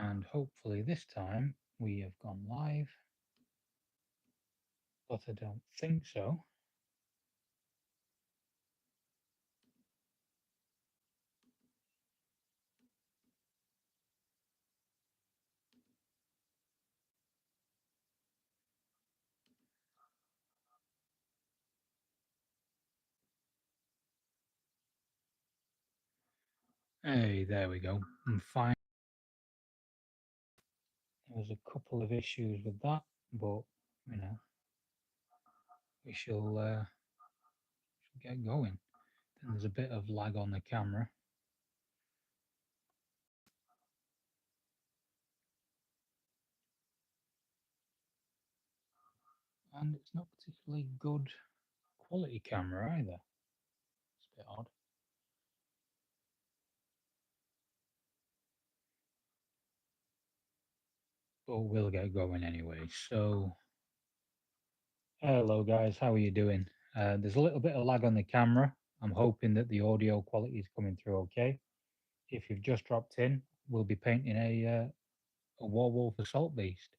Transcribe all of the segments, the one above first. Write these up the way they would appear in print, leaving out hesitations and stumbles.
And hopefully this time we have gone live, but I don't think so. Hey, there we go. And fine. There was a couple of issues with that, but you know, we shall get going. Then there's a bit of lag on the camera. And it's not particularly good quality camera either. It's a bit odd. But we'll get going anyway. So, hello guys, how are you doing? There's a little bit of lag on the camera. I'm hoping that the audio quality is coming through okay. If you've just dropped in, we'll be painting a Warwolf assault beast.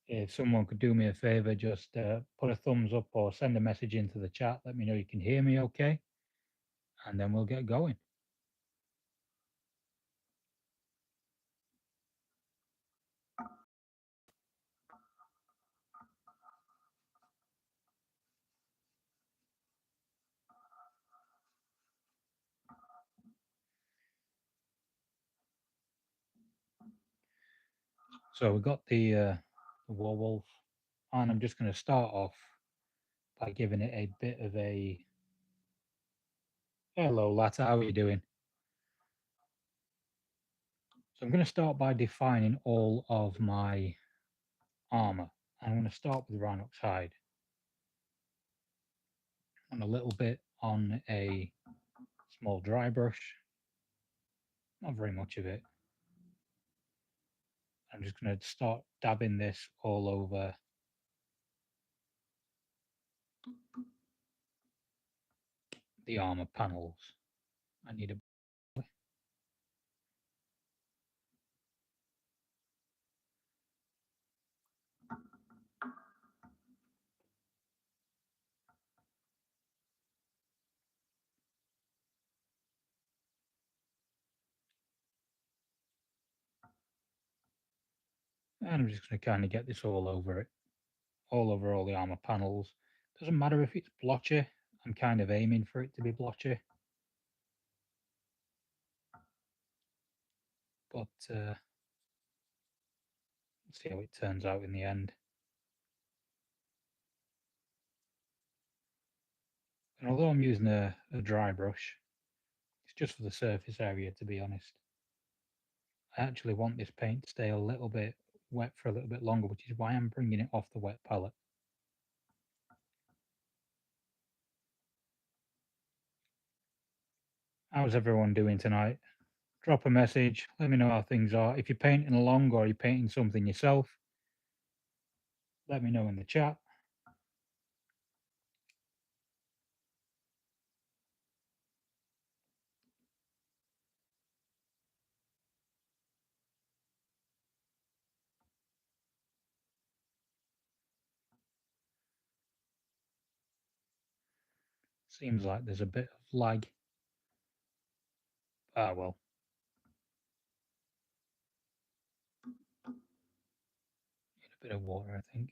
If someone could do me a favor, just put a thumbs up or send a message into the chat. Let me know you can hear me okay, and then we'll get going. So we've got the Warwolf, and I'm just going to start off by giving it a bit of a hello, Latta. How are you doing? So I'm going to start by defining all of my armor. I'm going to start with Rhinox hide and a little bit on a small dry brush, not very much of it. I'm just going to start dabbing this all over the armor panels. I need a and I'm just going to kind of get this all over it, all over all the armor panels. Doesn't matter if it's blotchy. I'm kind of aiming for it to be blotchy, but let's see how it turns out in the end. And although I'm using a dry brush, it's just for the surface area, to be honest. I actually want this paint to stay a little bit wet for a little bit longer, which is why I'm bringing it off the wet palette. How's everyone doing tonight? Drop a message, let me know how things are. If you're painting along or you're painting something yourself, let me know in the chat. Seems like there's a bit of lag. Ah, well. Need a bit of water, I think.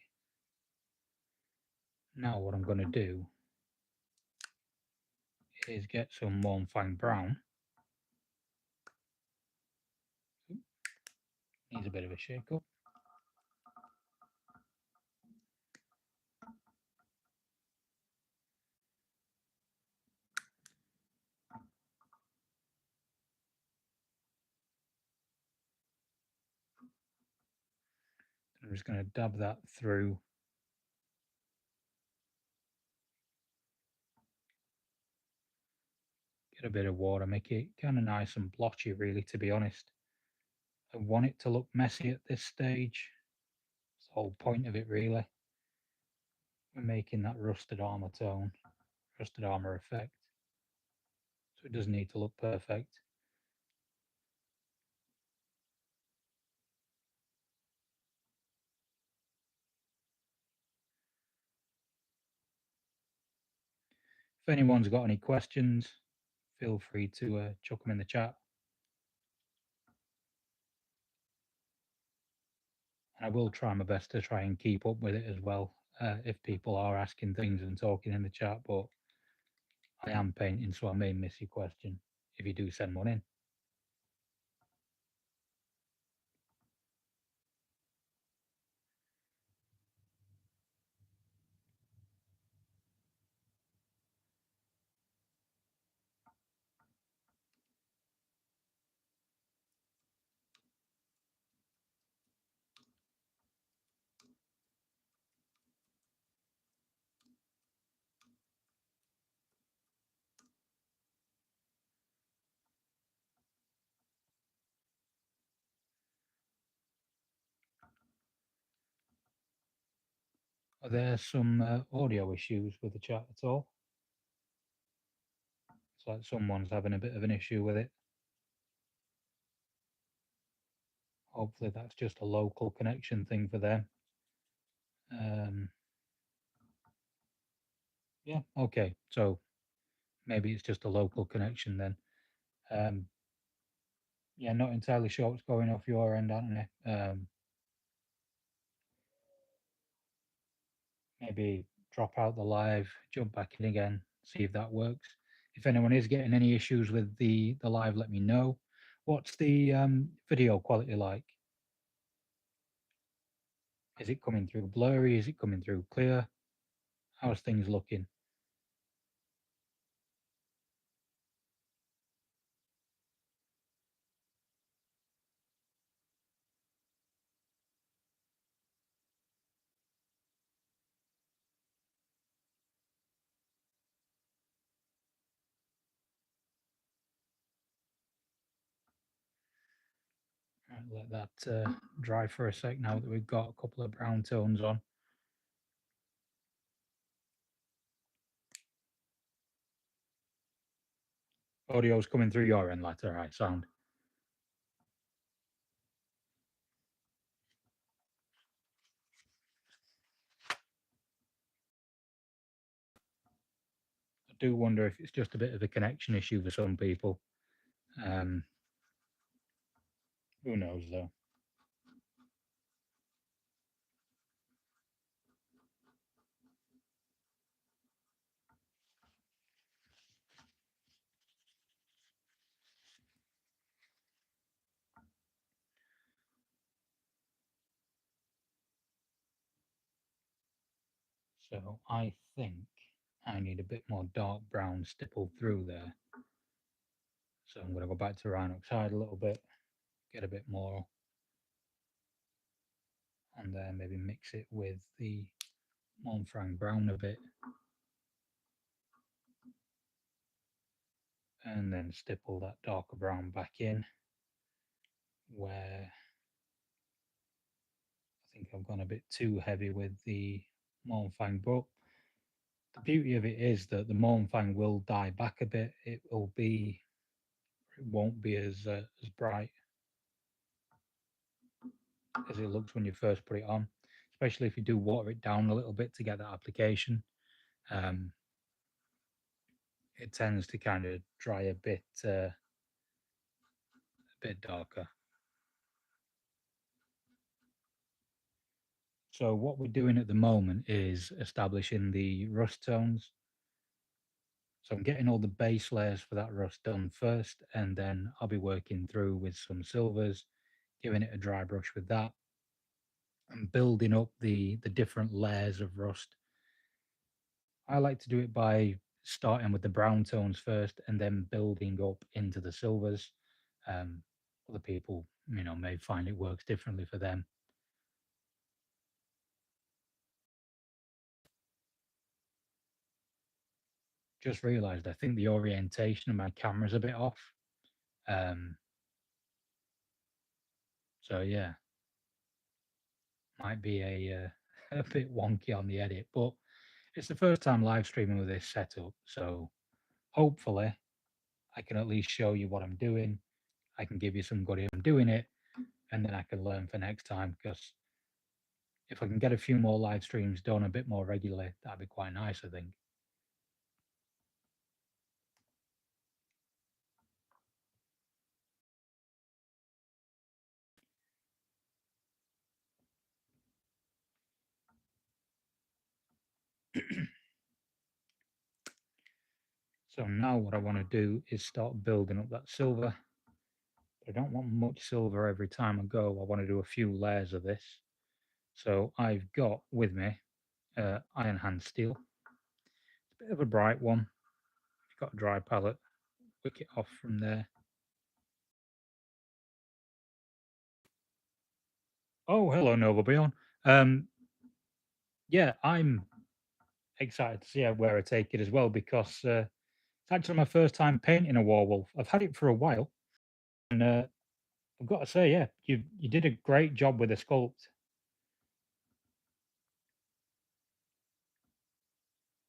Now what I'm going to do is get some warm fine brown. Needs a bit of a shake up. I'm just going to dab that through. Get a bit of water, make it kind of nice and blotchy, really, to be honest. I want it to look messy at this stage. It's the whole point of it, really. We're making that rusted armor tone. trusted armor effect, so it doesn't need to look perfect. If anyone's got any questions, feel free to chuck them in the chat. And I will try my best to try and keep up with it as well, if people are asking things and talking in the chat, but I am painting, so I may miss your question if you do send one in. Are there some audio issues with the chat at all? It's like someone's having a bit of an issue with it. Hopefully that's just a local connection thing for them. Yeah, okay. So maybe it's just a local connection then. Yeah, not entirely sure what's going off your end, Anthony. Maybe drop out the live, jump back in again, see if that works. If anyone is getting any issues with the live, let me know. What's the video quality like? Is it coming through blurry? Is it coming through clear? How's things looking? Right, let that dry for a sec now that we've got a couple of brown tones on. Audio's coming through your end, letter, right? Sound. I do wonder if it's just a bit of a connection issue for some people. Who knows, though? So I think I need a bit more dark brown stippled through there. So I'm going to go back to Rhinox Hide a little bit, get a bit more, and then maybe mix it with the Montfrang brown a bit, and then stipple that darker brown back in, where I think I've gone a bit too heavy with the Montfang, but the beauty of it is that the Montfang will die back a bit. It won't be as bright as it looks when you first put it on, especially if you do water it down a little bit to get that application. Um, it tends to kind of dry a bit darker. So what we're doing at the moment is establishing the rust tones. So I'm getting all the base layers for that rust done first, and then I'll be working through with some silvers, giving it a dry brush with that, and building up the different layers of rust. I like to do it by starting with the brown tones first and then building up into the silvers. Other people, may find it works differently for them. Just realized I think the orientation of my camera's a bit off. So yeah, might be a a bit wonky on the edit, but It's the first time live streaming with this setup, so hopefully I can at least show you what I'm doing. I can give you some good I'm doing it, and then I can learn for next time. Because if I can get a few more live streams done a bit more regularly, that'd be quite nice, I think. So now what I want to do is start building up that silver. I don't want much silver every time I go. I want to do a few layers of this. So I've got with me iron hand steel. It's a bit of a bright one. If you've got a dry palette, wick it off from there. Oh, hello, Nova Beyond. Yeah, I'm excited to see where I take it as well because it's actually my first time painting a Warwolf. I've had it for a while, and I've got to say, yeah, you did a great job with the sculpt.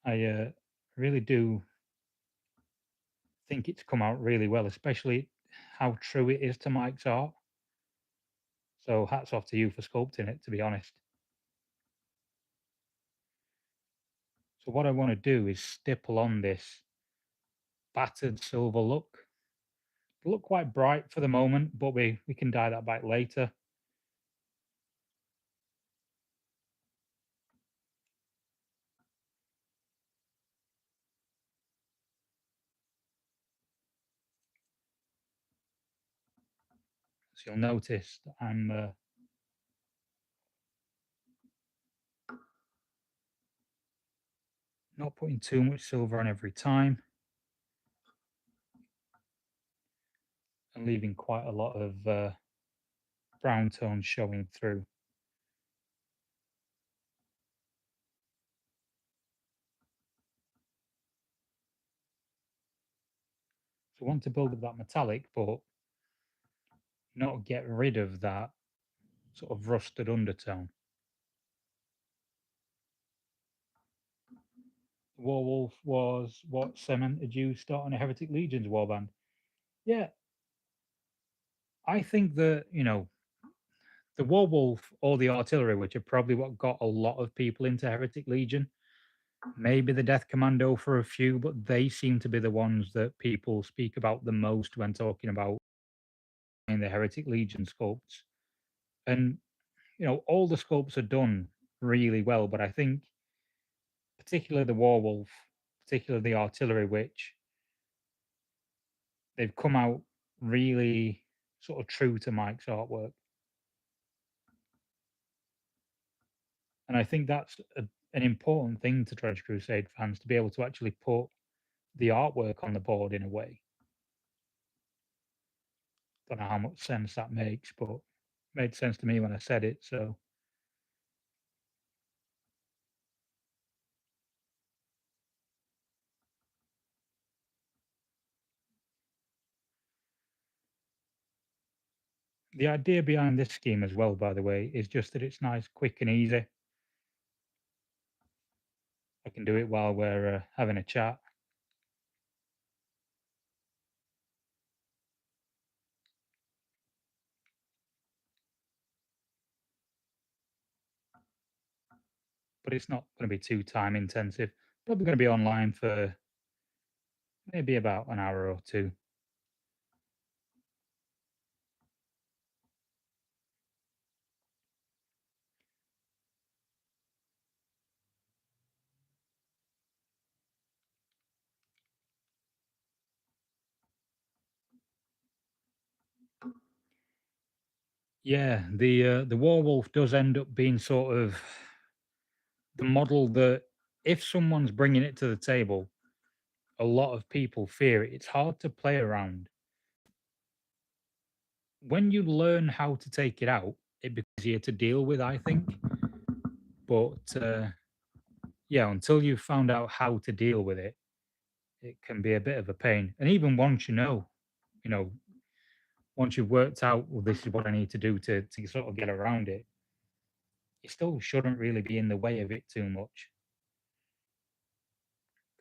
I really do think it's come out really well, especially how true it is to Mike's art. So hats off to you for sculpting it, to be honest. So what I want to do is stipple on this battered silver look. It'll look quite bright for the moment, but we can dye that back later. So you'll notice that I'm not putting too much silver on every time and leaving quite a lot of brown tones showing through. So I want to build up that metallic, but not get rid of that sort of rusted undertone. Warwolf was what cemented you starting a Heretic Legions warband. Yeah, I think that, the Warwolf or the artillery, which are probably what got a lot of people into Heretic Legion, maybe the Death Commando for a few, but they seem to be the ones that people speak about the most when talking about in the Heretic Legion sculpts. And, all the sculpts are done really well, but I think particularly the Warwolf, particularly the artillery, which they've come out really sort of true to Mike's artwork. And I think that's an important thing to Treasure Crusade fans to be able to actually put the artwork on the board in a way. Don't know how much sense that makes, but it made sense to me when I said it. So the idea behind this scheme as well, by the way, is just that it's nice, quick, and easy. I can do it while we're having a chat. But it's not going to be too time intensive. Probably going to be online for maybe about an hour or two. Yeah, the Warwolf does end up being sort of the model that if someone's bringing it to the table, a lot of people fear it. It's hard to play around. When you learn how to take it out, it becomes easier to deal with, I think. But yeah, until you've found out how to deal with it, it can be a bit of a pain. And even once you know, once you've worked out, well, this is what I need to do to sort of get around it, it still shouldn't really be in the way of it too much.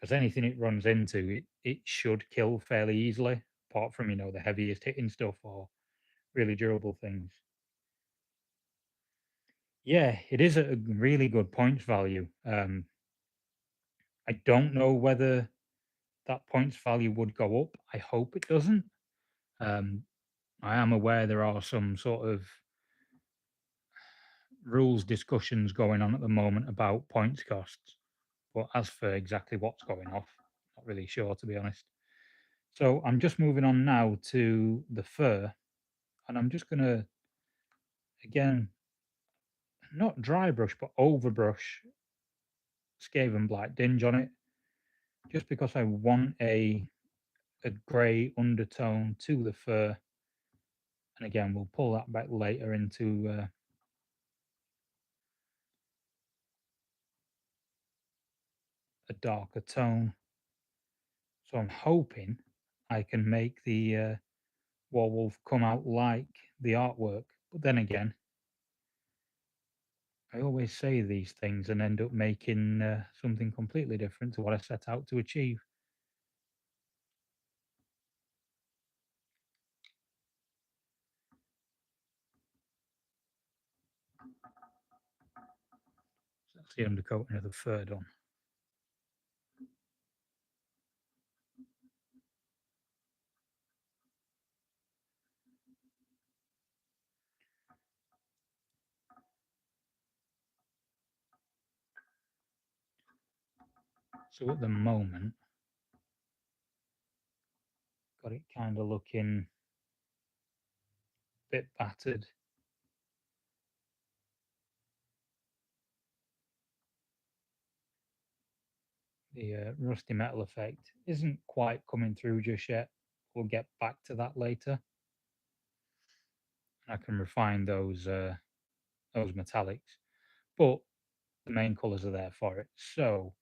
because anything it runs into, it should kill fairly easily, apart from, the heaviest hitting stuff or really durable things. Yeah, it is a really good points value. I don't know whether that points value would go up. I hope it doesn't. Um, I am aware there are some sort of rules discussions going on at the moment about points costs, but as for exactly what's going off, not really sure, to be honest. So I'm just moving on now to the fur, and I'm just gonna, again, not dry brush but overbrush Skaven Blight Dinge on it, just because I want a grey undertone to the fur. And again, we'll pull that back later into a darker tone. So I'm hoping I can make the Warwolf come out like the artwork. But then again, I always say these things and end up making something completely different to what I set out to achieve. So that's the undercoating of the fur done. So at the moment, got it kind of looking a bit battered. The rusty metal effect isn't quite coming through just yet. We'll get back to that later. I can refine those metallics, but the main colours are there for it. So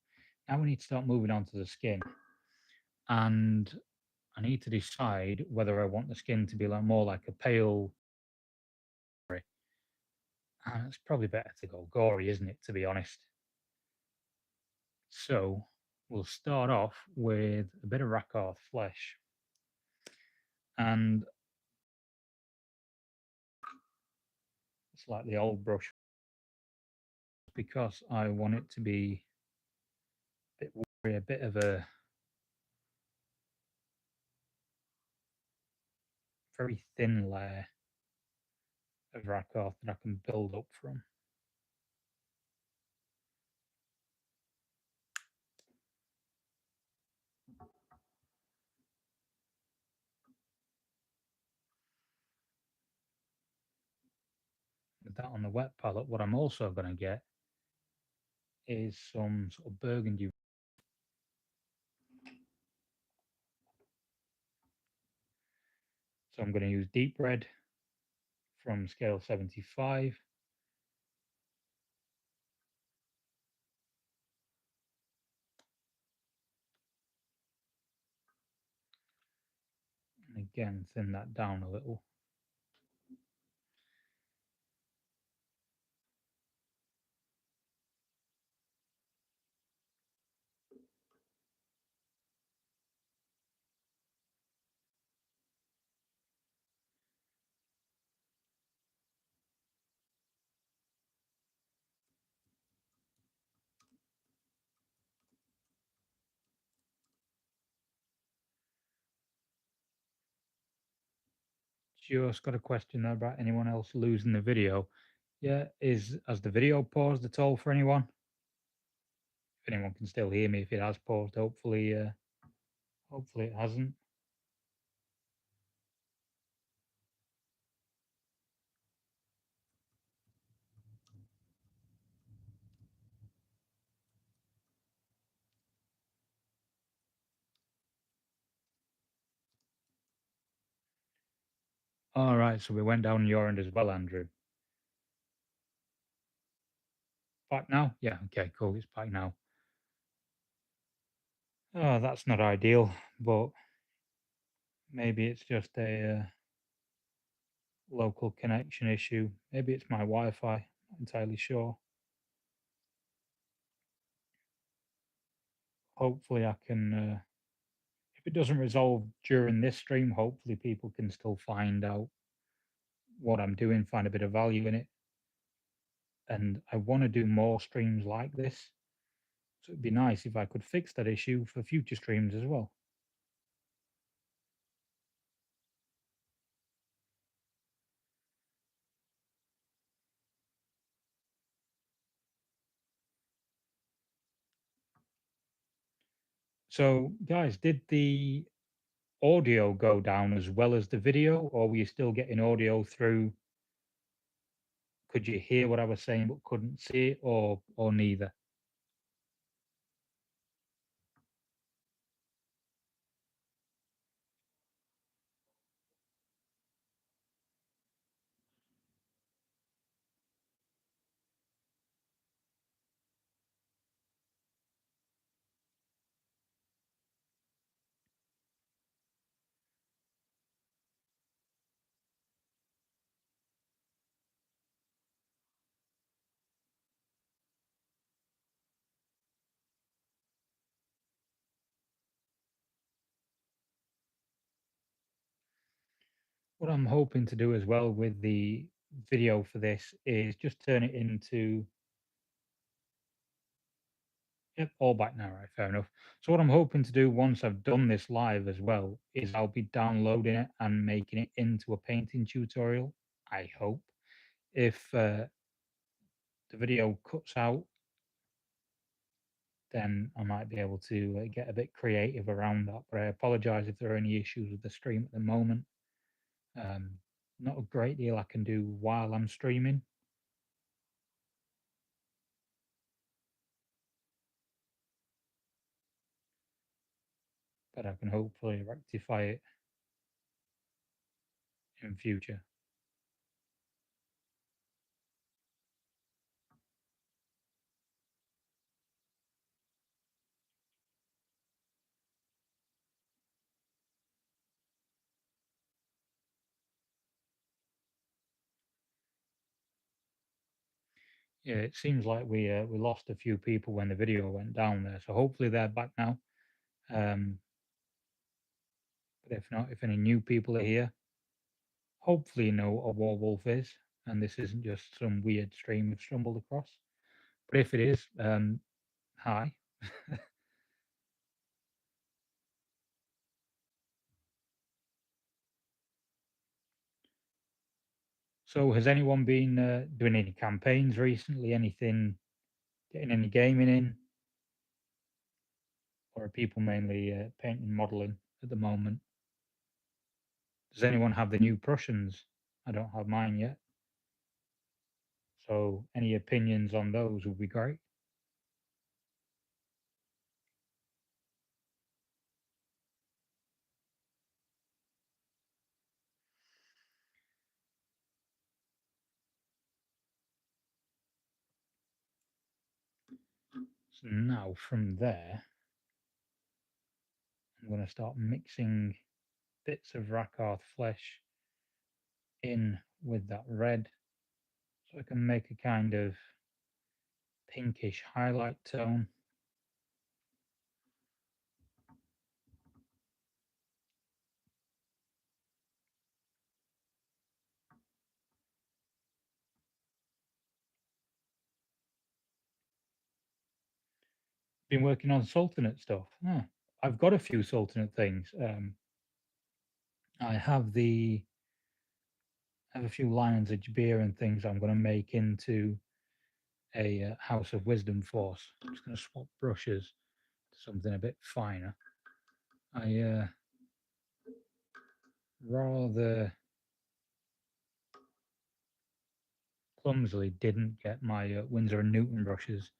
now we need to start moving on to the skin, and I need to decide whether I want the skin to be like more like a pale. And it's probably better to go gory, isn't it? To be honest. So we'll start off with a bit of Rakarth flesh, and it's like the old brush because I want it to be a bit of a very thin layer of Rakarth that I can build up from. With that on the wet palette, what I'm also going to get is some sort of burgundy. So I'm going to use deep red from scale 75. And again, thin that down a little. Just got a question there about anyone else losing the video. Yeah, has the video paused at all for anyone? If anyone can still hear me, if it has paused, hopefully it hasn't. All right, so we went down your end as well, Andrew. Back now? Yeah, okay, cool. It's back now. Oh, that's not ideal, but maybe it's just a local connection issue. Maybe it's my Wi-Fi. Not entirely sure. hopefully I can. If it doesn't resolve during this stream, hopefully people can still find out what I'm doing, find a bit of value in it, and I want to do more streams like this. So it'd be nice if I could fix that issue for future streams as well. So, guys, did the audio go down as well as the video, or were you still getting audio through? Could you hear what I was saying but couldn't see it, or neither? What I'm hoping to do as well with the video for this is just turn it into. Yep, all back now, right? Fair enough. So what I'm hoping to do once I've done this live as well is I'll be downloading it and making it into a painting tutorial. I hope. If the video cuts out, then I might be able to get a bit creative around that. But I apologize if there are any issues with the stream at the moment. Um, Not a great deal I can do while I'm streaming. But I can hopefully rectify it in future. Yeah, it seems like we lost a few people when the video went down there, so hopefully they're back now. Um, but if not, if any new people are here, hopefully you know what a Warwolf is, and this isn't just some weird stream we've stumbled across. But if it is, hi. So, has anyone been doing any campaigns recently? Anything, getting any gaming in, or are people mainly painting, modelling at the moment? Does anyone have the new Prussians? I don't have mine yet. So, any opinions on those would be great. So now from there, I'm going to start mixing bits of Rakarth flesh in with that red, so I can make a kind of pinkish highlight tone. Been working on Sultanate stuff. I've got a few Sultanate things. I have a few lions of beer and things I'm going to make into a House of Wisdom force. I'm just going to swap brushes to something a bit finer. I rather clumsily didn't get my Winsor and Newton brushes.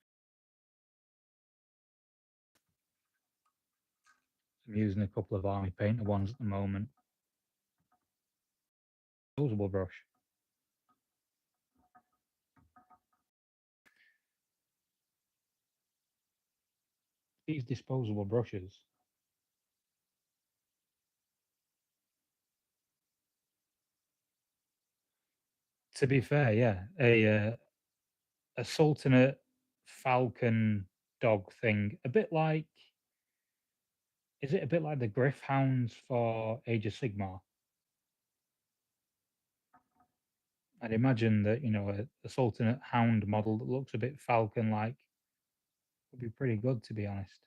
I'm using a couple of Army Painter ones at the moment. Disposable brush. These disposable brushes. To be fair, yeah, a Sultanate Falcon dog thing, a bit like Is it a bit like the Griff Hounds for Age of Sigmar? I'd imagine that, a Sultanate Hound model that looks a bit Falcon-like would be pretty good, to be honest.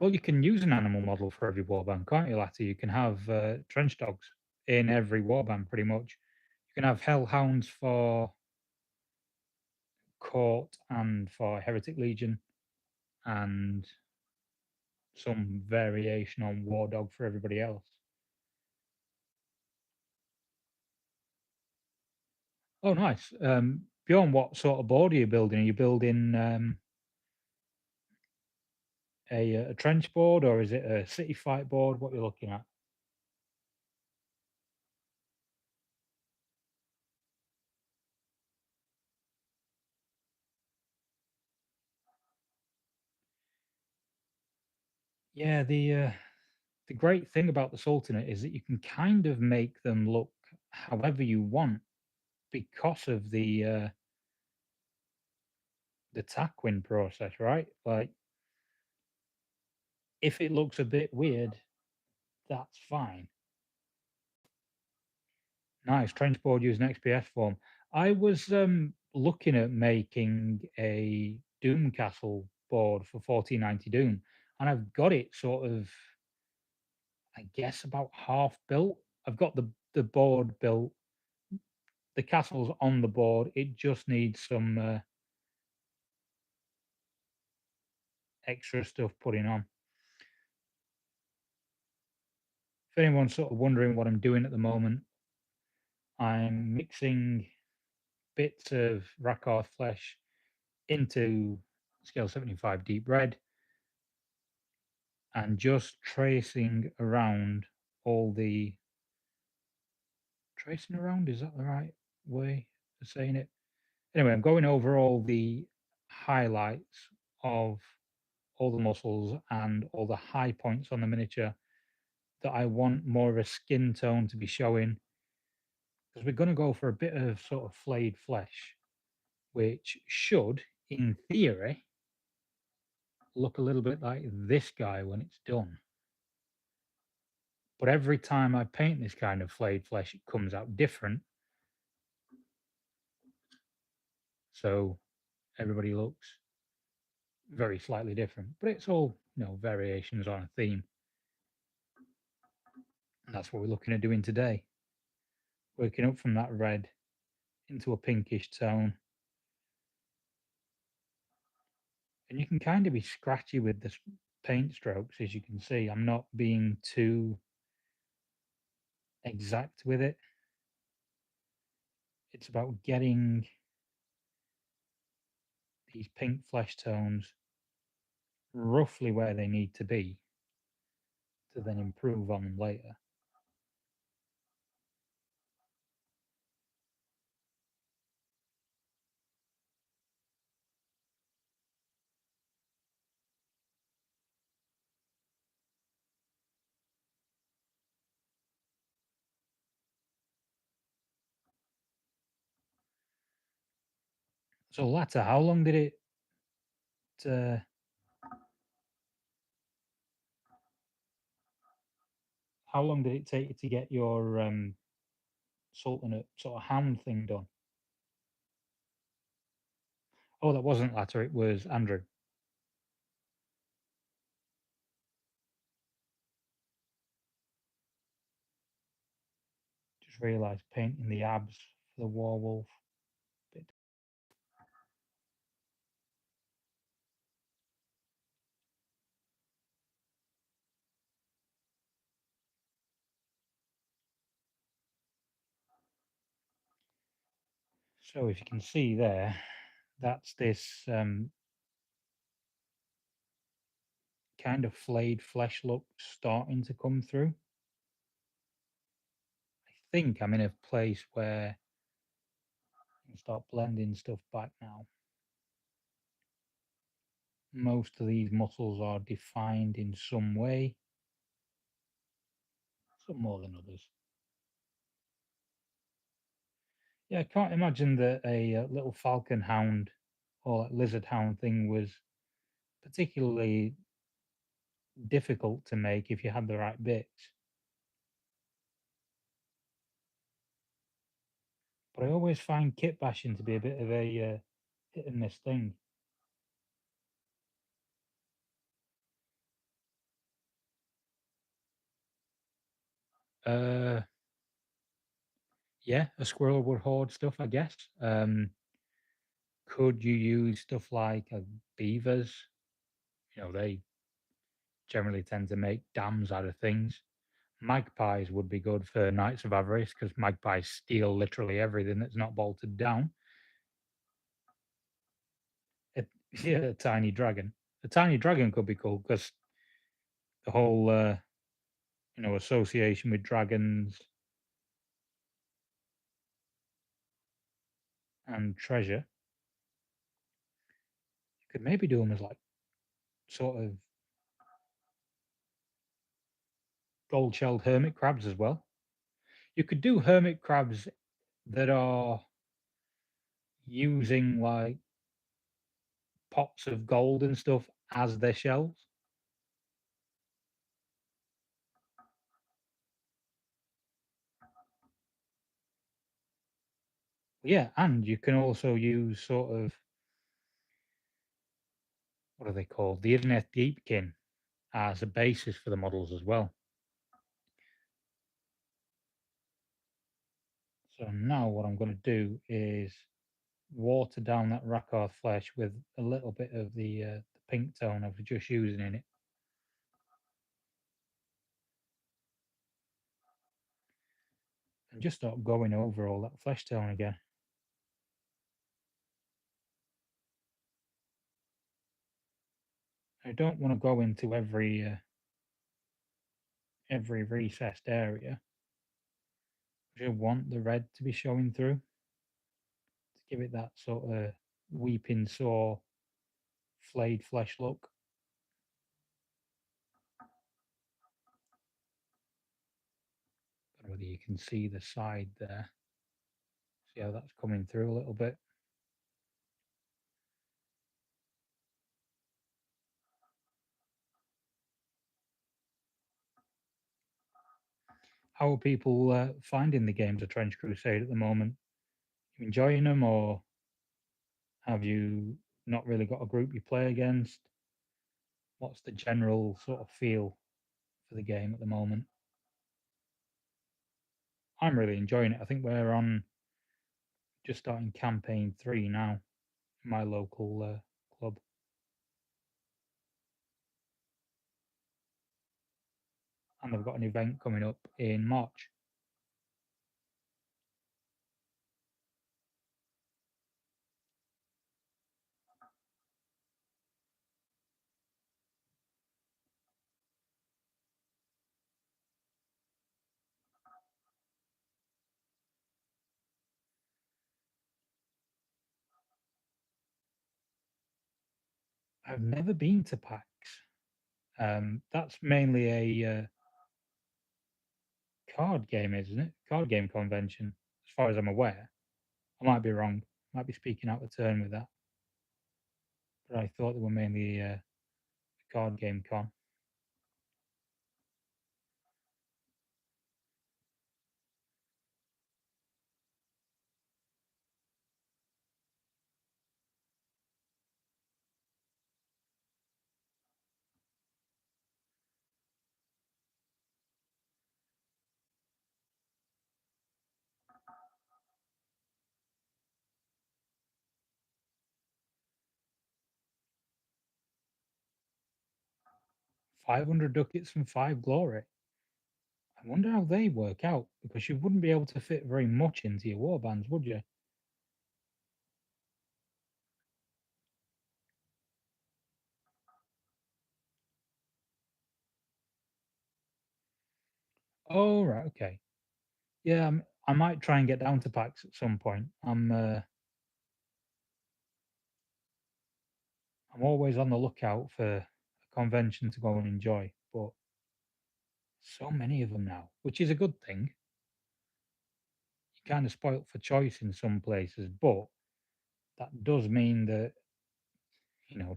Well, you can use an animal model for every warband, can't you, Latter? You can have trench dogs in every warband, pretty much. You can have hellhounds for court and for Heretic Legion, and some variation on war dog for everybody else. Oh, nice. Bjorn, what sort of board are you building? Are you building a trench board, or is it a city fight board? What are you looking at? Yeah, the great thing about the Sultanate is that you can kind of make them look however you want because of the tack-win process, right? Like, if it looks a bit weird, that's fine. Nice trench board using XPS form. I was looking at making a Doom Castle board for 1490 Doom, and I've got it sort of, I guess, about half built. I've got the board built. The castle's on the board. It just needs some extra stuff putting on. If anyone's sort of wondering what I'm doing at the moment, I'm mixing bits of Rakarth flesh into scale 75 deep red and just tracing around all the tracing around, is that the right way of saying it? Anyway, I'm going over all the highlights of all the muscles and all the high points on the miniature that I want more of a skin tone to be showing, because we're going to go for a bit of sort of flayed flesh, which should, in theory, look a little bit like this guy when it's done. But every time I paint this kind of flayed flesh, it comes out different. So everybody looks very slightly different. But it's all, variations on a theme. And that's what we're looking at doing today. Working up from that red into a pinkish tone. And you can kind of be scratchy with the paint strokes, as you can see. I'm not being too exact with it. It's about getting these pink flesh tones roughly where they need to be to then improve on them later. So, Latta, uh, how long did it take you to get your Sultanate sort of hound thing done? Oh, that wasn't Latta, it was Andrew. Just realised painting the abs for the Warwolf bit. So, if you can see there, that's this kind of flayed flesh look starting to come through. I think I'm in a place where I can start blending stuff back now. Most of these muscles are defined in some way, some more than others. Yeah, I can't imagine that a little falcon hound or that lizard hound thing was particularly difficult to make if you had the right bits. But I always find kit bashing to be a bit of a hit and miss thing. Uh, yeah, a squirrel would hoard stuff, I guess. Could you use stuff like beavers? They generally tend to make dams out of things. Magpies would be good for Knights of Avarice because magpies steal literally everything that's not bolted down. A, yeah, a tiny dragon. A tiny dragon could be cool because the whole association with dragons and treasure. You could maybe do them as like sort of gold shelled hermit crabs as well. You could do hermit crabs that are using like pots of gold and stuff as their shells. Yeah, and you can also use sort of what are they called? The Internet Deepkin as a basis for the models as well. So now what I'm going to do is water down that Rakarth flesh with a little bit of the pink tone I was just using in it. And just start going over all that flesh tone again. I don't want to go into every recessed area. I just want the red to be showing through to give it that sort of weeping sore, flayed flesh look. I don't know whether you can see the side there. See how that's coming through a little bit. How are people finding the games of Trench Crusade at the moment? You enjoying them, or have you not really got a group you play against? What's the general sort of feel for the game at the moment? I'm really enjoying it. I think we're on just starting campaign 3 now in my local club. And they've got an event coming up in March. I've never been to PAX. That's mainly a card game, isn't it? Card game convention, as far as I'm aware. I might be wrong. Might be speaking out of turn with that. But I thought they were mainly a card game con. 500 ducats and 5 glory. I wonder how they work out because you wouldn't be able to fit very much into your warbands, would you? Oh, right, okay. Yeah, I might try and get down to PAX at some point. I'm always on the lookout for a convention to go and enjoy, but so many of them now, which is a good thing. You're kind of spoilt for choice in some places, but that does mean that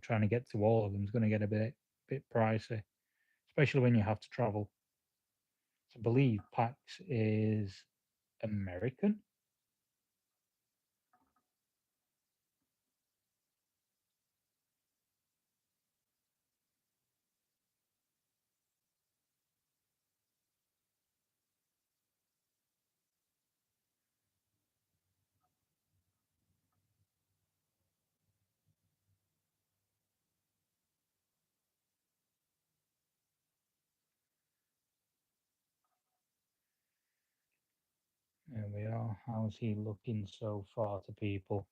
trying to get to all of them is going to get a bit pricey, especially when you have to travel. So I believe PAX is American. There we are. How's he looking so far to people?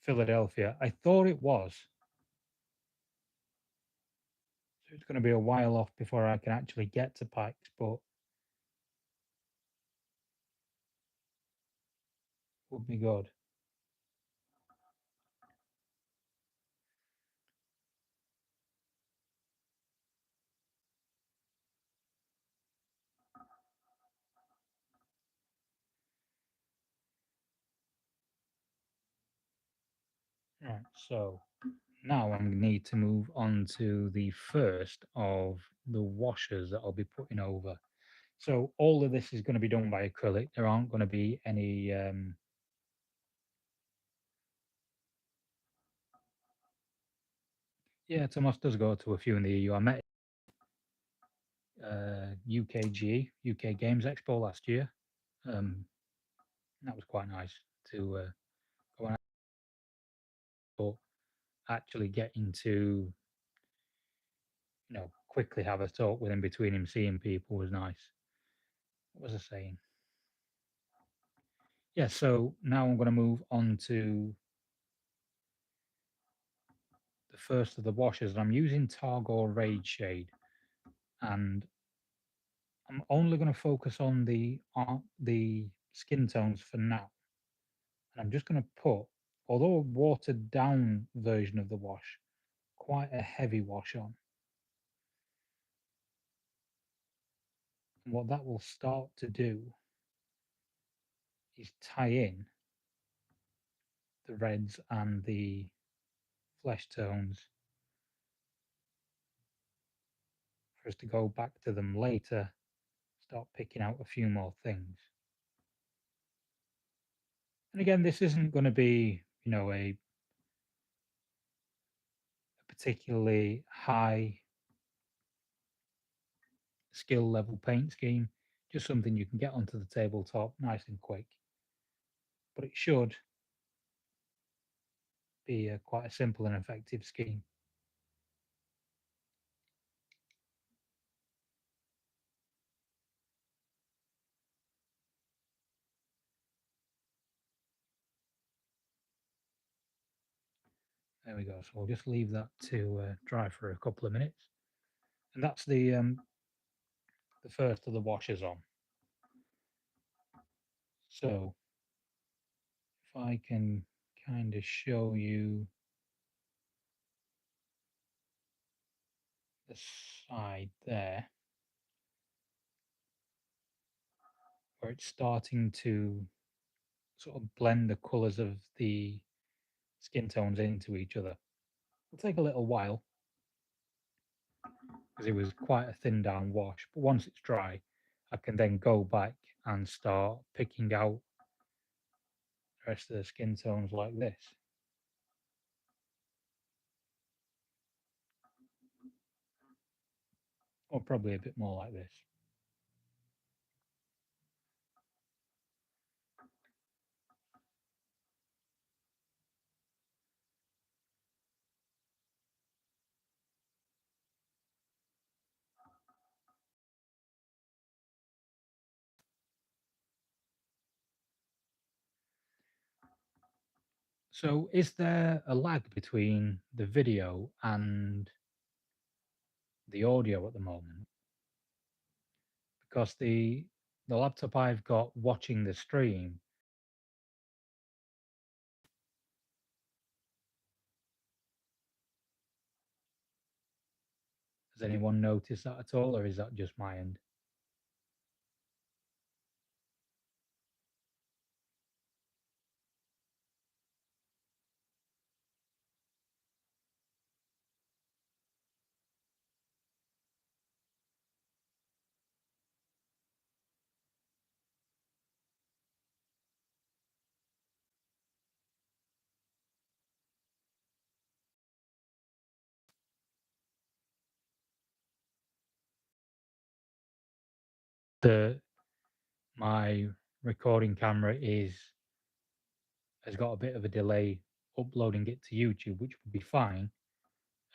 Philadelphia. I thought it was. So it's going to be a while off before I can actually get to Pikes, but would be good. Right, so now I need to move on to the first of the washers that I'll be putting over. So all of this is going to be done by acrylic. There aren't going to be any. Yeah, Tomas does go to a few in the EU. I met UKG, UK Games Expo last year. That was quite nice to go on, but actually getting to quickly have a talk with him between him seeing people was nice. What was I saying? Yeah, so now I'm going to move on to the first of the washes. I'm using Targor Raid Shade, and I'm only going to focus on the skin tones for now. And I'm just going to put, although a watered down version of the wash, quite a heavy wash on. And what that will start to do is tie in the reds and the flesh tones for us to go back to them later, start picking out a few more things. And again, this isn't going to be, a particularly high skill level paint scheme, just something you can get onto the tabletop nice and quick. But it should be quite a simple and effective scheme. There we go. So we'll just leave that to dry for a couple of minutes, and that's the first of the washes on. So if I can kind of show you the side there, where it's starting to sort of blend the colours of the skin tones into each other. It'll take a little while because it was quite a thin down wash, but once it's dry, I can then go back and start picking out the rest of the skin tones like this. Or probably a bit more like this. So is there a lag between the video and the audio at the moment? Because the laptop I've got watching the stream, has anyone noticed that at all, or is that just my end? that my recording camera has got a bit of a delay uploading it to YouTube, which would be fine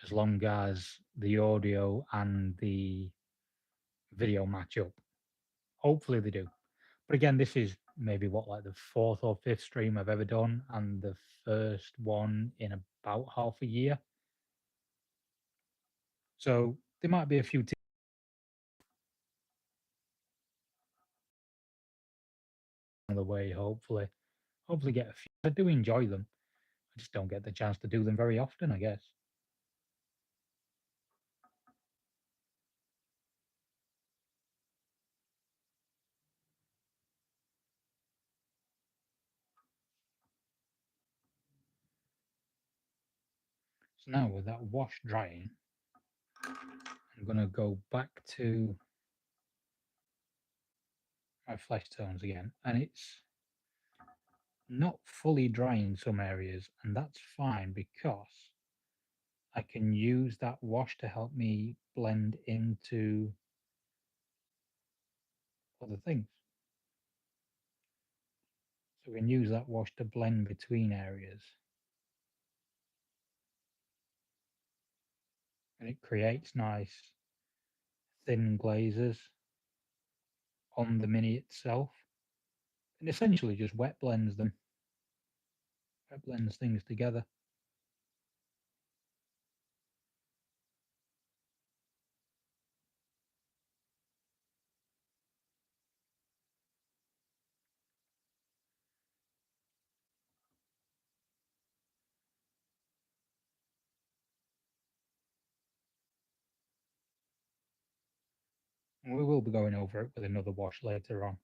as long as the audio and the video match up. Hopefully they do. But again, this is maybe what, like the fourth or fifth stream I've ever done, and the first one in about half a year. So there might be a few on the way. Hopefully get a few. I do enjoy them. I just don't get the chance to do them very often, I guess. So now with that wash drying, I'm gonna go back to my flesh tones again, and it's not fully dry in some areas, and that's fine because I can use that wash to help me blend into other things. So we can use that wash to blend between areas, and it creates nice thin glazes on the mini itself, and essentially just wet blends them, wet blends things together. And we will be going over it with another wash later on.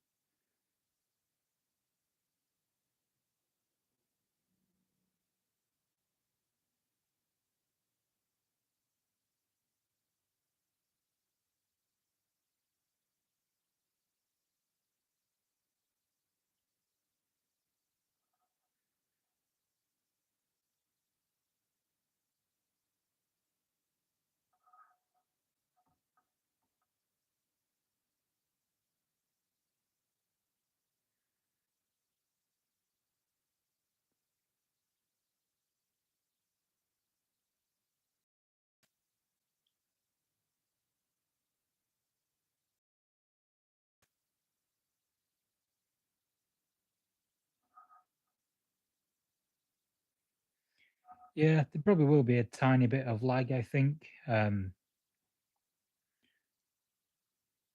Yeah, there probably will be a tiny bit of lag, I think.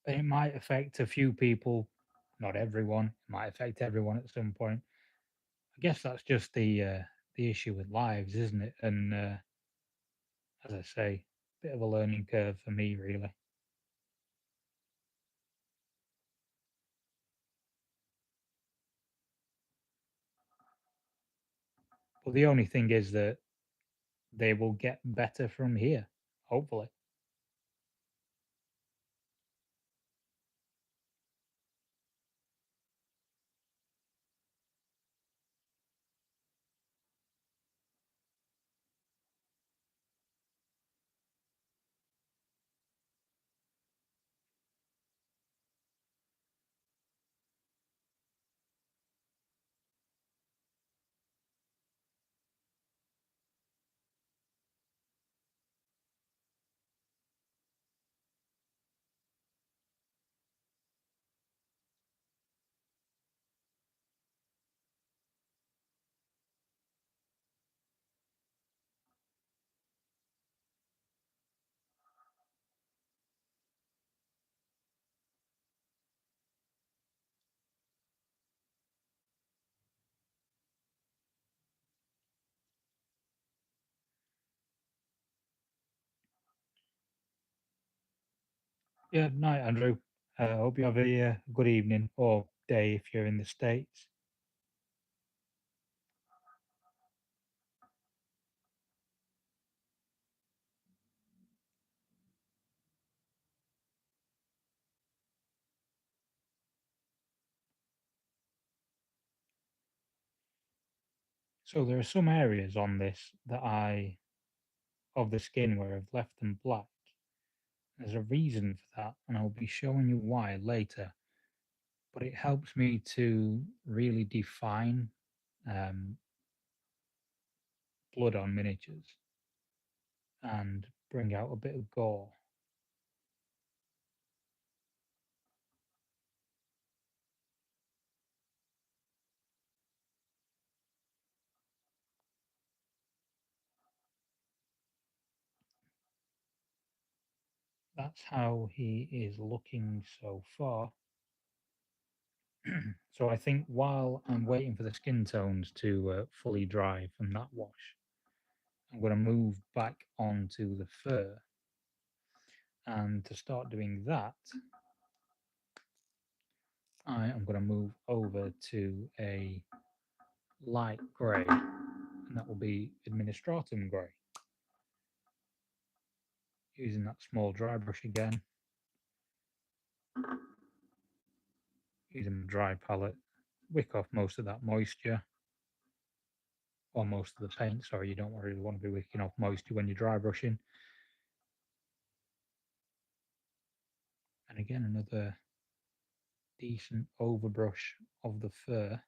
It might affect a few people, not everyone. It might affect everyone at some point. I guess that's just the issue with lives, isn't it? And as I say, bit of a learning curve for me, really. But the only thing is that they will get better from here, hopefully. Yeah, night, Andrew. Hope you have a good evening or day if you're in the States. So there are some areas on this of the skin where I've left them black, There's a reason for that, and I'll be showing you why later. But it helps me to really define um, blood on miniatures and bring out a bit of gore. That's how he is looking so far. So I think while I'm waiting for the skin tones to fully dry from that wash, I'm going to move back onto the fur. And to start doing that, I am going to move over to a light grey, and that will be Administratum grey. Using that small dry brush again, using the dry palette, wick off most of that moisture, or most of the paint. Sorry, you don't really want to be wicking off moisture when you're dry brushing. And again, another decent overbrush of the fur.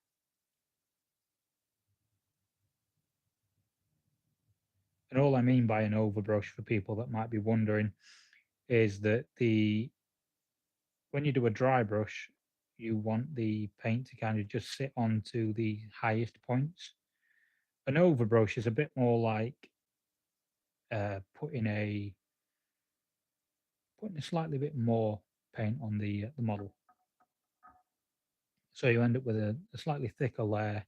And all I mean by an overbrush, for people that might be wondering, is that when you do a dry brush, you want the paint to kind of just sit onto the highest points. An overbrush is a bit more like putting a slightly bit more paint on the model. So you end up with a slightly thicker layer.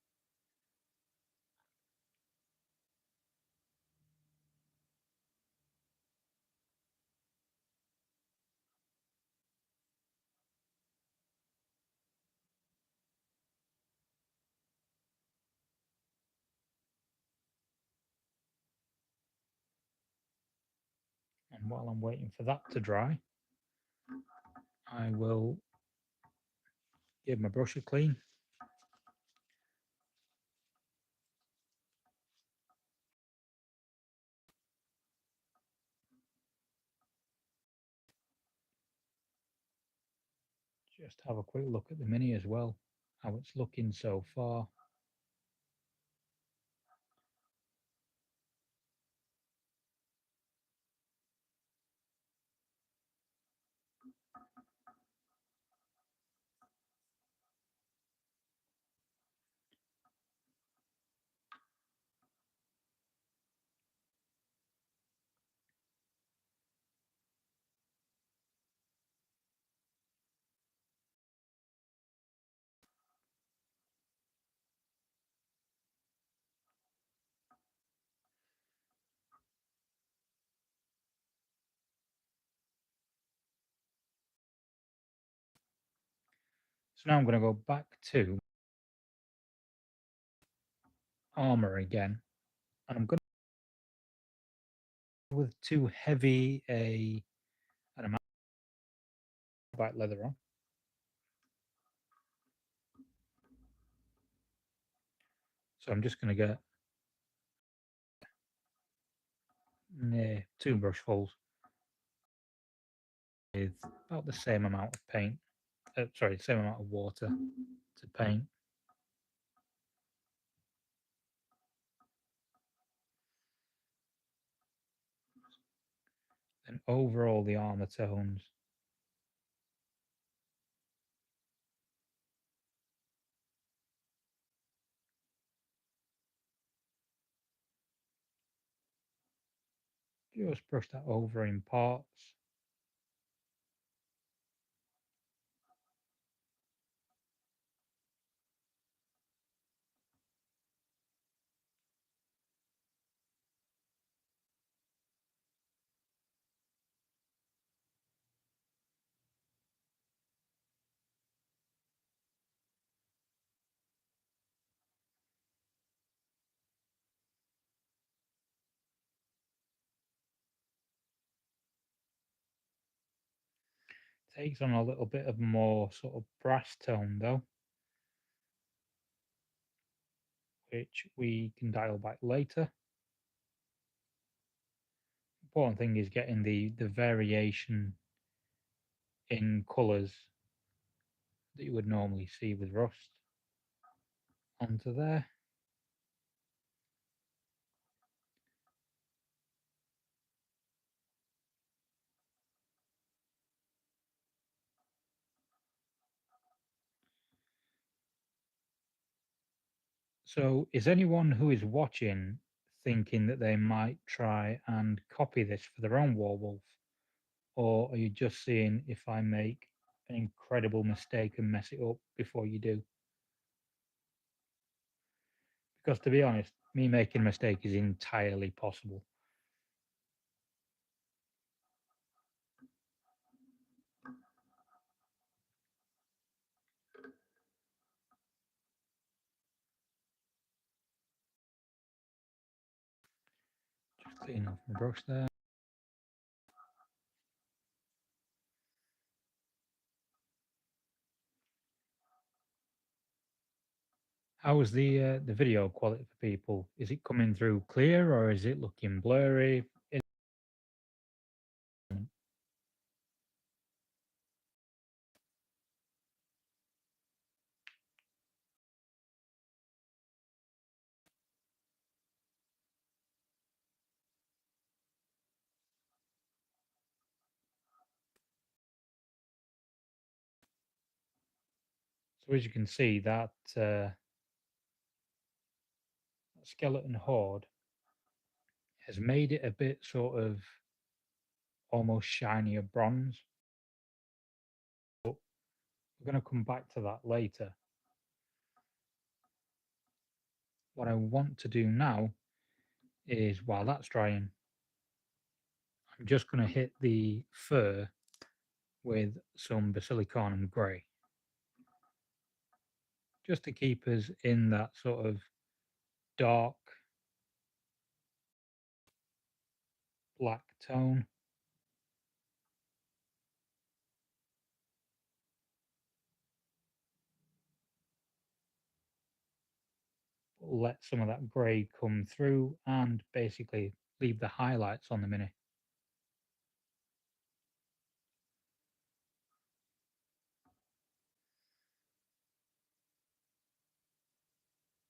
And while I'm waiting for that to dry, I will give my brush a clean. Just have a quick look at the mini as well, how it's looking so far. So now I'm going to go back to armor again, and I'm going to with too heavy an amount of white leather on. So I'm just going to get two brushfuls with about the same amount of paint. Sorry, same amount of water to paint. And overall, the armor tones. Just brush that over in parts. Takes on a little bit of more sort of brass tone though, which we can dial back later. important thing is getting the variation in colours that you would normally see with rust onto there. So, is anyone who is watching thinking that they might try and copy this for their own Warwolf? Or are you just seeing if I make an incredible mistake and mess it up before you do? Because to be honest, me making a mistake is entirely possible. Just clean off my brush there. How is the video quality for people? Is it coming through clear or is it looking blurry? So as you can see, that skeleton horde has made it a bit sort of almost shinier bronze. But we're going to come back to that later. What I want to do now is, while that's drying, I'm just going to hit the fur with some basilicanum grey, just to keep us in that sort of dark black tone. Let some of that grey come through and basically leave the highlights on the mini.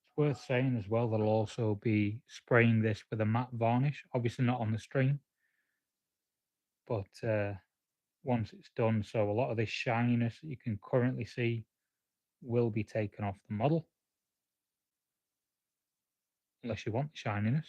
It's worth saying as well that I'll also be spraying this with a matte varnish, obviously not on the stream, but once it's done, so a lot of this shininess that you can currently see will be taken off the model, unless you want the shininess.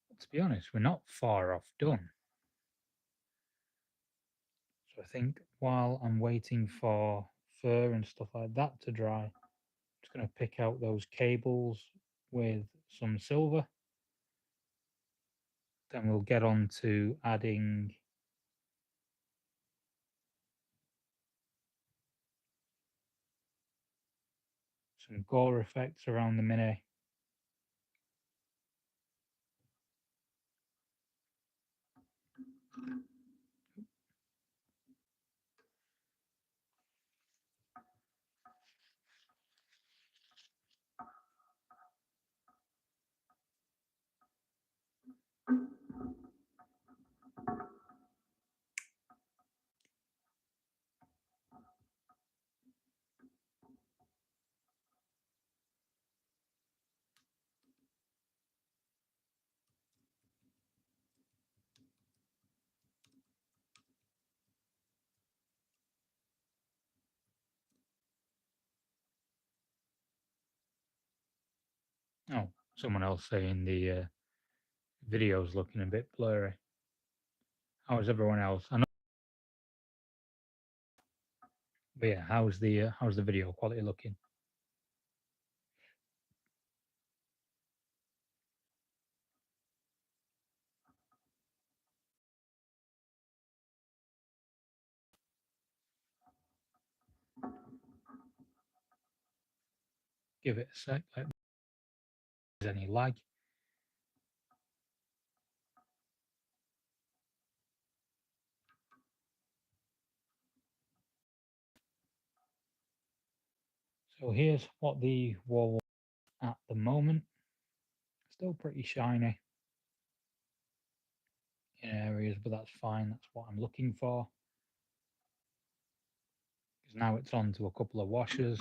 But to be honest, we're not far off done. So I think while I'm waiting for fur and stuff like that to dry, I'm just going to pick out those cables with some silver. Then we'll get on to adding some gore effects around the mini. Oh, someone else saying the video's looking a bit blurry. How's everyone else? I know, but yeah, how's the video quality looking? give it a sec, let me know if there's any lag. So here's what the Warwolf at the moment. Still pretty shiny in areas, but that's fine. That's what I'm looking for. Because now it's on to a couple of washers.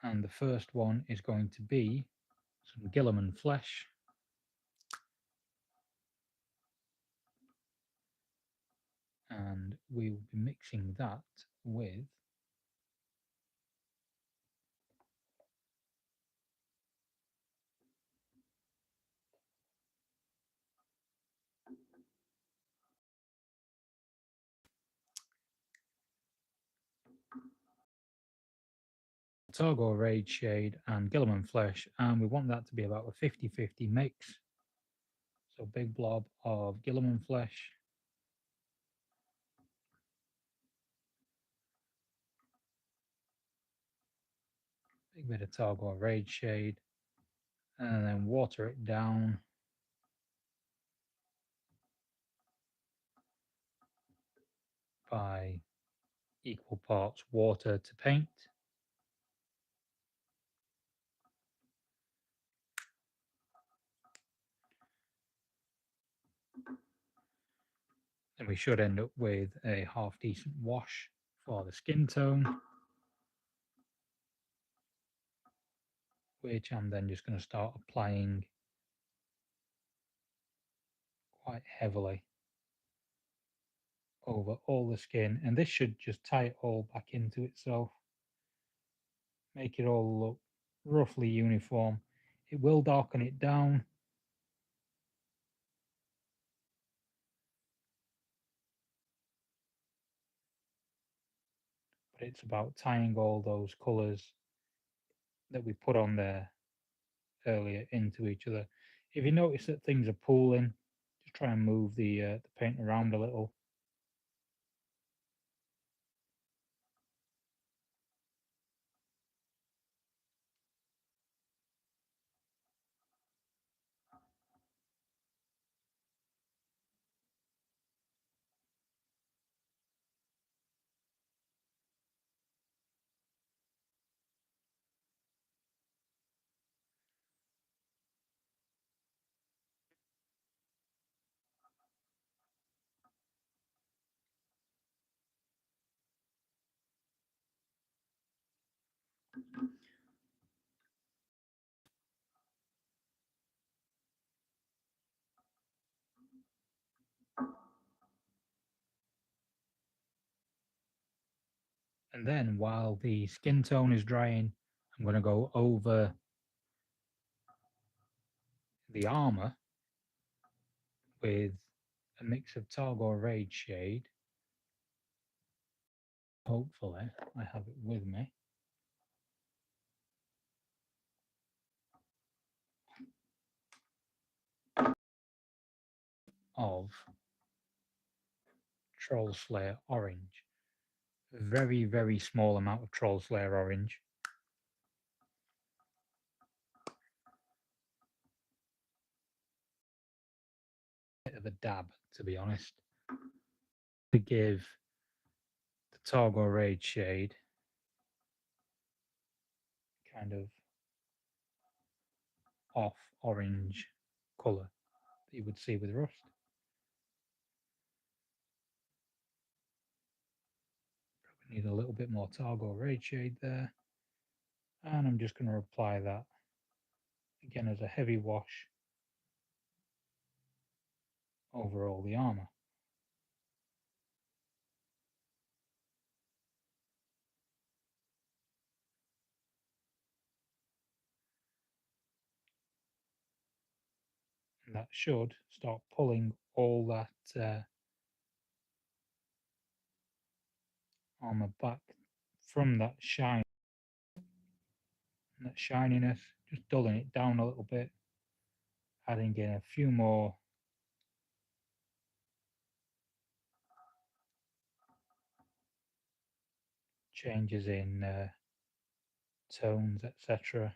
And the first one is going to be some Gilliman flesh. And we will be mixing that with Targo Rage Shade and Gilliman Flesh, and we want that to be about a 50-50 mix. So big blob of Gilliman Flesh, big bit of Targo Rage Shade, and then water it down by equal parts water to paint. And we should end up with a half decent wash for the skin tone, which I'm then just going to start applying quite heavily over all the skin. And this should just tie it all back into itself, make it all look roughly uniform. It will darken it down, but it's about tying all those colours that we put on there earlier into each other. If you notice that things are pooling, just try and move the paint around a little. And then while the skin tone is drying, I'm going to go over the armor with a mix of Targo Rage Shade. Hopefully, I have it with me. Of Troll Slayer Orange. A very, very small amount of Troll Slayer Orange. Bit of a dab, to be honest, to give the Targo Rage Shade kind of off orange colour that you would see with rust. Probably need a little bit more Targo Rage Shade there. And I'm just going to apply that again as a heavy wash over all the armour. And that should start pulling all that armour back from that shine, that shininess, just dulling it down a little bit, adding in a few more changes in tones, etc.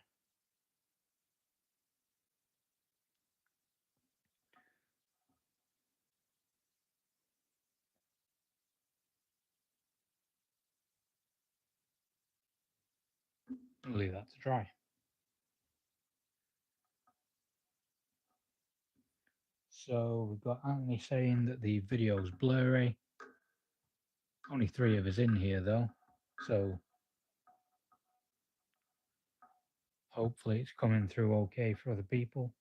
I'll leave that to dry. So we've got Anthony saying that the video's blurry. Only 3 of us in here though, so hopefully it's coming through okay for other people.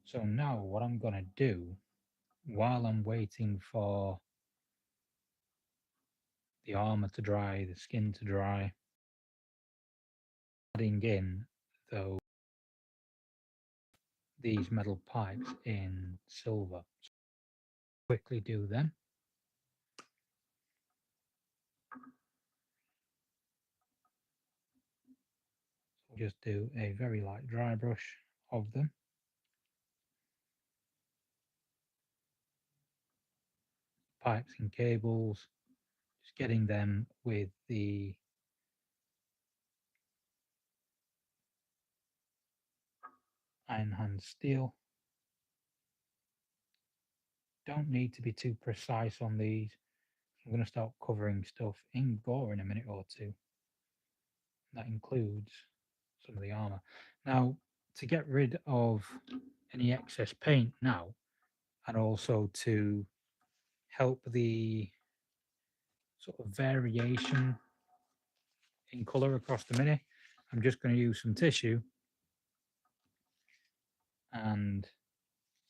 So now what I'm going to do, while I'm waiting for the armor to dry, the skin to dry, adding in though these metal pipes in silver. So quickly do them. So just do a very light dry brush of them. Pipes and cables, just getting them with the iron hand steel. Don't need to be too precise on these. I'm going to start covering stuff in gore in a minute or two. That includes some of the armor. Now, to get rid of any excess paint now, and also to help the sort of variation in color across the mini, I'm just going to use some tissue, and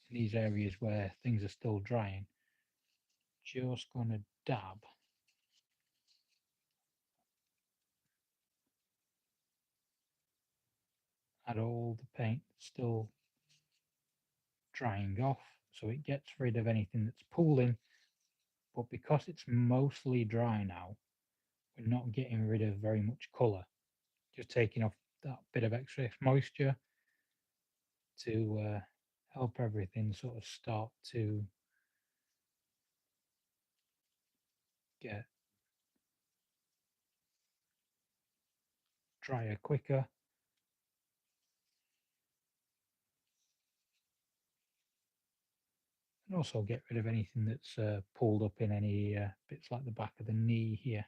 in these areas where things are still drying, just going to dab at all the paint still drying off, so it gets rid of anything that's pooling. But because it's mostly dry now, we're not getting rid of very much color, just taking off that bit of excess moisture to help everything sort of start to get drier quicker. And also get rid of anything that's pulled up in any bits like the back of the knee here.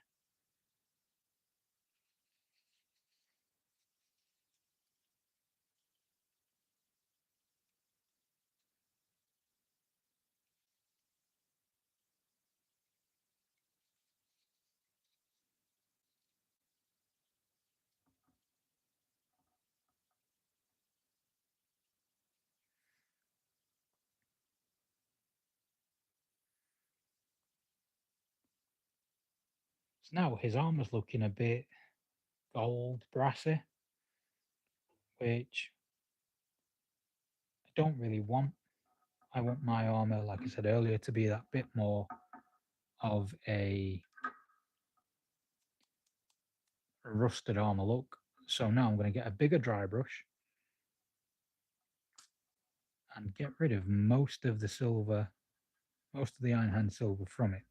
So now his armor's looking a bit gold brassy, which I don't really want. I want my armor, like I said earlier, to be that bit more of a rusted armor look. So now I'm going to get a bigger dry brush and get rid of most of the silver, most of the iron hand silver from it.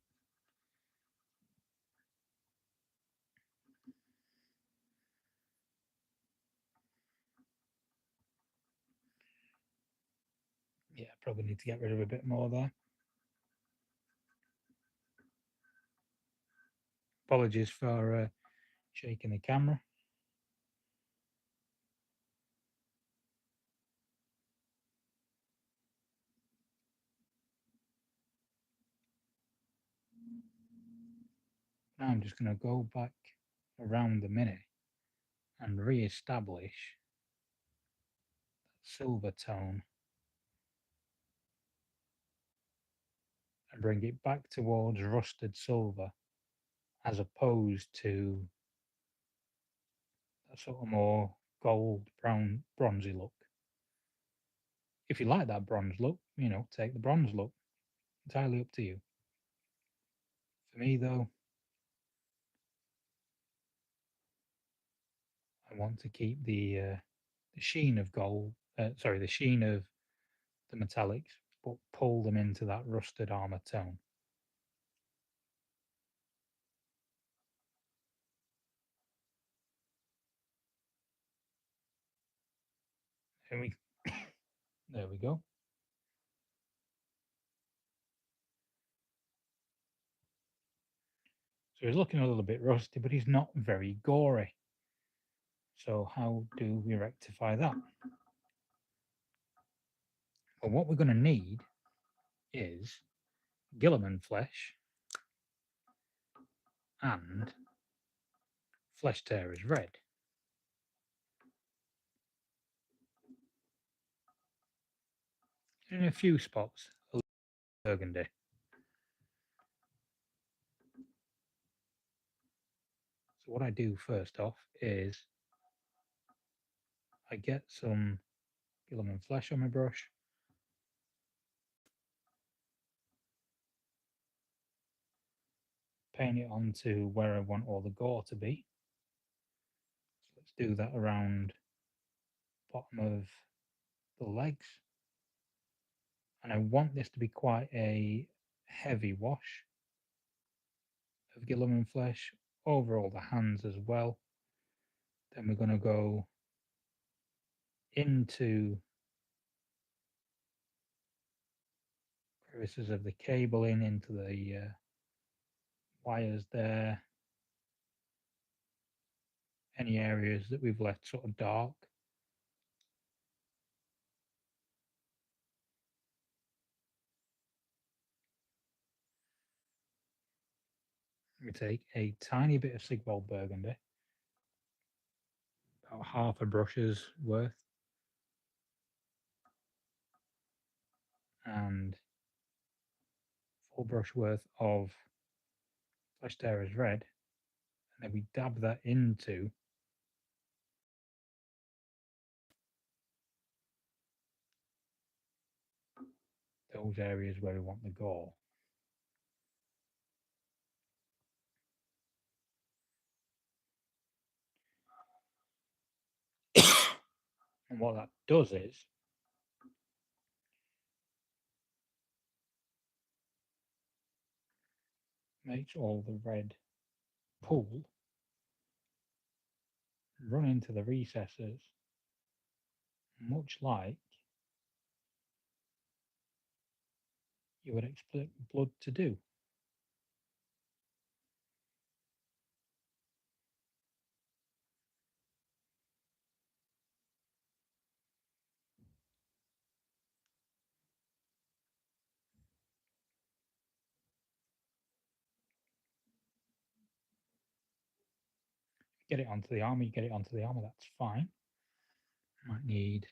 Yeah, probably need to get rid of a bit more there. Apologies for shaking the camera. Now I'm just going to go back around the mini and re-establish that silver tone and bring it back towards rusted silver as opposed to that sort of more gold, brown, bronzy look. If you like that bronze look, take the bronze look. Entirely up to you. For me, though, I want to keep the sheen of gold. The sheen of the metallics, but pull them into that rusted armor tone. There we, there we go. So he's looking a little bit rusty, but he's not very gory. So how do we rectify that? Well, what we're going to need is Gilliman flesh and flesh tearers red. In a few spots, a little burgundy. So what I do first off is I get some Gilliman flesh on my brush. Paint it onto where I want all the gore to be. So let's do that around the bottom of the legs. And I want this to be quite a heavy wash of Gilliman flesh over all the hands as well. Then we're going to go into crevices of the cabling, into the wires there, any areas that we've left sort of dark. We take a tiny bit of Sigvold Burgundy, about half a brush's worth, and full brush worth of Flesh Tearers Red, and then we dab that into those areas where we want the gore. And what that does is makes all the red pool run into the recesses, much like you would expect blood to do. Get it onto the armor, you get it onto the armor, that's fine. Might need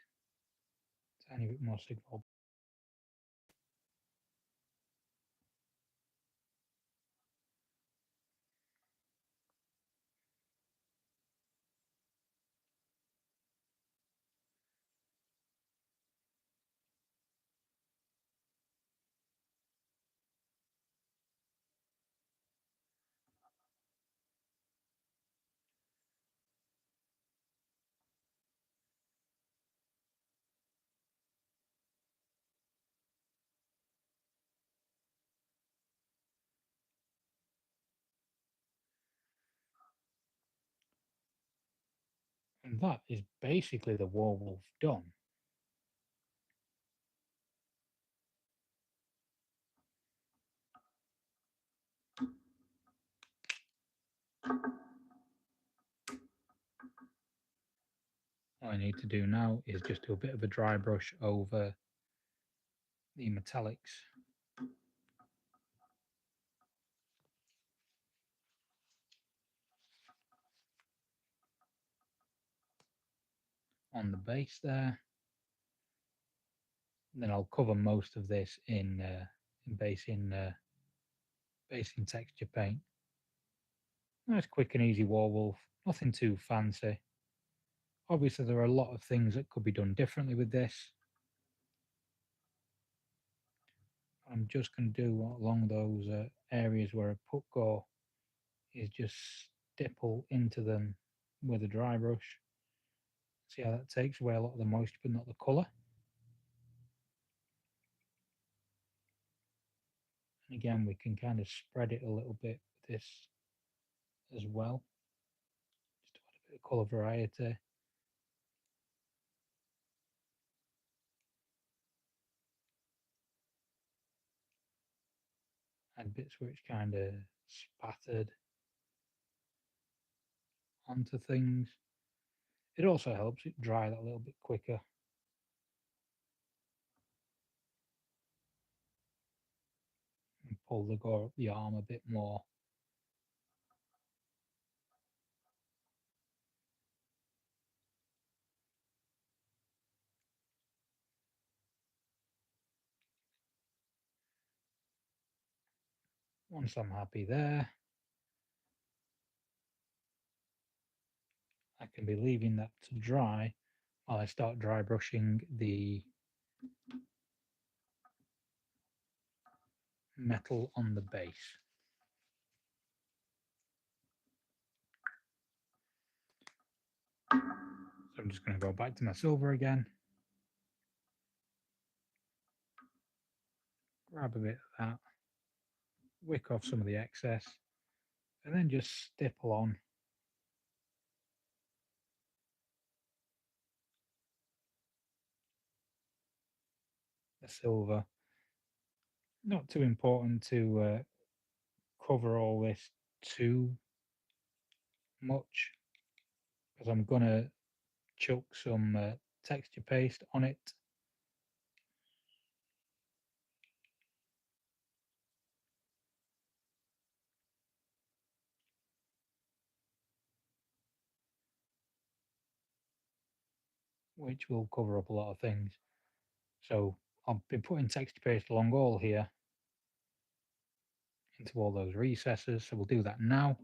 a tiny bit more Sigvold. And that is basically the Warwolf done. All I need to do now is just do a bit of a dry brush over the metallics. on the base there. And then I'll cover most of this in basing texture paint. Nice, quick and easy Warwolf. Nothing too fancy. Obviously, there are a lot of things that could be done differently with this. I'm just going to do along those areas where I put go is just stipple into them with a dry brush. See how that takes away a lot of the moisture but not the colour. And again, we can kind of spread it a little bit with this as well, just to add a bit of colour variety. Add bits where it's kind of spattered onto things. It also helps it dry that a little bit quicker. And pull the gore up the arm a bit more. Once I'm happy there, I can be leaving that to dry while I start dry brushing the metal on the base. So I'm just going to go back to my silver again, grab a bit of that, wick off some of the excess, and then just stipple on the silver. Not too important to cover all this too much, because I'm going to chuck some texture paste on it. Which will cover up a lot of things. So I'll be putting texture paste along all here into all those recesses. So we'll do that now.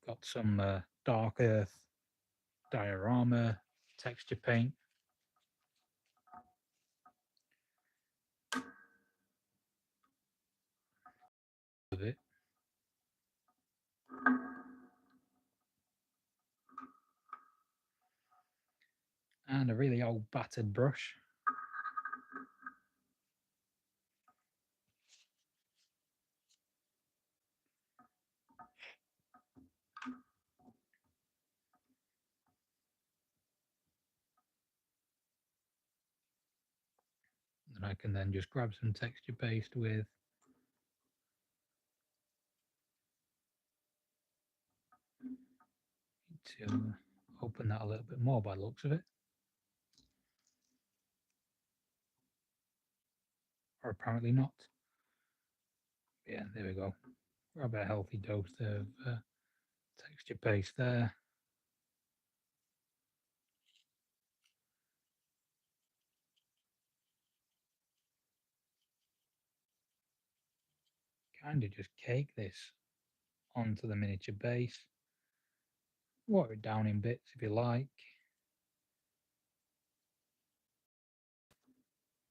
Got some dark earth diorama texture paint. Of it. And a really old battered brush. And I can then just grab some texture paste with to open that a little bit more by the looks of it. Or apparently not. Yeah, there we go. Grab a healthy dose of texture paste there. Kind of just cake this onto the miniature base. Water it down in bits if you like.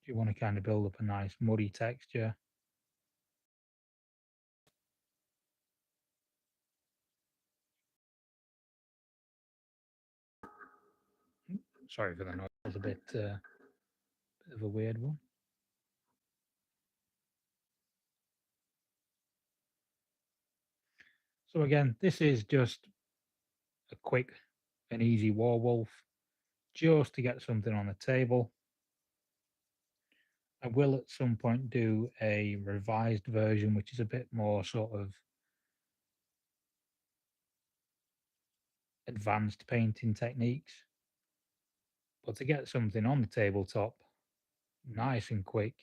If you want to kind of build up a nice muddy texture. Sorry for the noise, it's a bit of a weird one. So again, this is just a quick and easy Warwolf, just to get something on the table. I will at some point do a revised version, which is a bit more sort of advanced painting techniques. But to get something on the tabletop, nice and quick,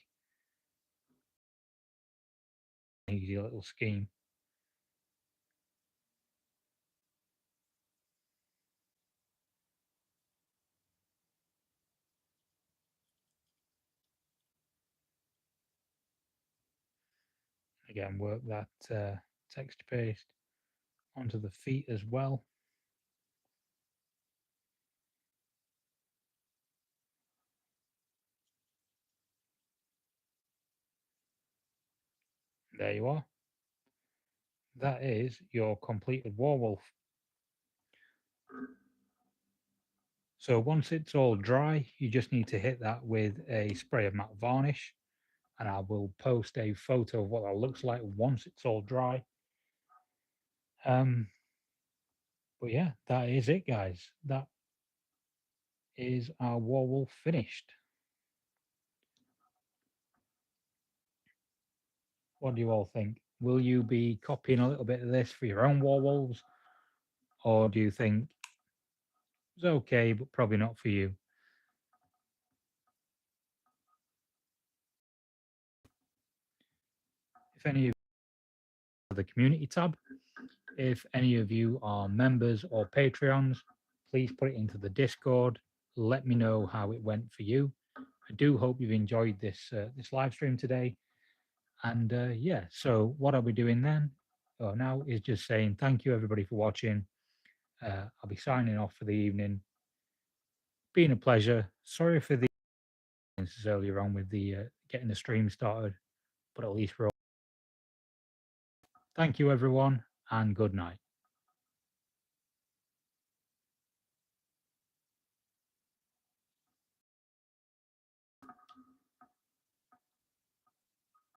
easy little scheme. Again, work that texture paste onto the feet as well. There you are. That is your completed Warwolf. So once it's all dry, you just need to hit that with a spray of matte varnish, and I will post a photo of what that looks like once it's all dry. But yeah, that is it, guys. That is our Warwolf finished. What do you all think? Will you be copying a little bit of this for your own Warwolves, or do you think it's okay, but probably not for you? If any of the community tab, if any of you are members or Patreons, please put it into the Discord. Let me know how it went for you. I do hope you've enjoyed this live stream today. And yeah, so what I'll be doing then now is just saying thank you everybody for watching. I'll be signing off for the evening. Been a pleasure. Sorry for the earlier on with the getting the stream started, but at least we're all. Thank you everyone, and good night.